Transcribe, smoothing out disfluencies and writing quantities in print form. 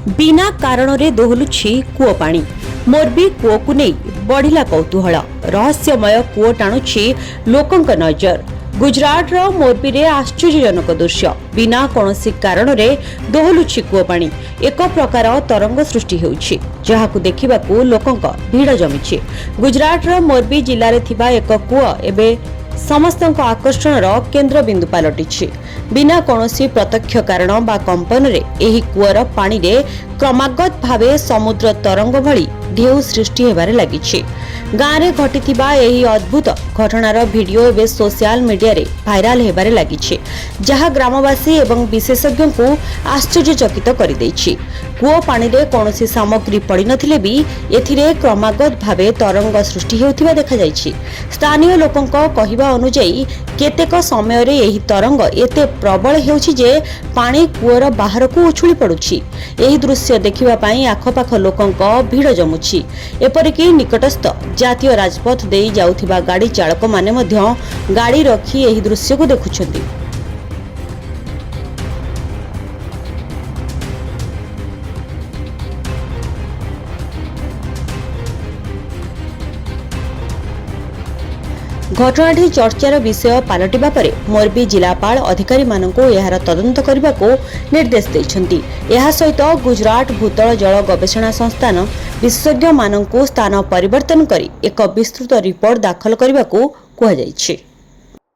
बिना कारण रे दोहलुछि कूओ पानी। मोरबी कूओ को नहीं बढ़िला कौतूहल। रहस्यमय कूओ टाणुछि लोकंक नजर। गुजरात रो मोरबी रे आश्चर्यजनक दृश्य। बिना कौनसी कारण रे दोहलुछि कूओ पानी। एक प्रकार तरंग सृष्टि हेउछि, जहाकु देखिबाकू लोकंक भीड़ जमिछि। गुजरात रो मोरबी जिल्ला रे थिबा एक कूओ एबे समस्तक आकर्षण केन्द्र बिंदु पलटिछि। बिना कौनसी प्रत्यक्ष कारण बा कंपन रे एही कूअर पानी रे क्रमागत भावे समुद्र तरंग भली ढेउ सृष्टि हेबारे लागिछि। गाँव रे घटिथिबा एही अद्भुत घटनार वीडियो एबे सोशल मीडिया रे भाइराल हेबारे लागिछि, जहा ग्रामवासी एवं विशेषज्ञ को आश्चर्यचकित करि दैछि। कूओ पानी रे कौनसी सामग्री पड़ी नथिले भी एथिरे क्रमागत भावे तरंग सृष्टि हेउथिबा देखा जायछि। स्थानीय लोकंक कहिबा अनुसार केतेक समय रे एही तरंग एते प्रबल हेउछि जे पानी कूअर बाहर को उछुली पडुछि। एही दृश्य देखिबा पई आखपाख लोकंक भीड़ जमुछि। एपरिकी निकटस्थ जातीय राजपथ देई जाउथिबा गाड़ी चालक माने मध्य गाड़ी रखी एही दृश्य को देखुछन्ति। घटनाटी चर्चार विषय पलटिबा परे मोरबी जिलापाल अधिकारी मानक एहार तदंत करने को निर्देश देइछन्ति। एहा सहित गुजरात भूतल जल गवेषणा संस्थान विशेषज्ञ मानक स्थान परिवर्तन करी एक विस्तृत रिपोर्ट दाखल करने को कहा जायछि।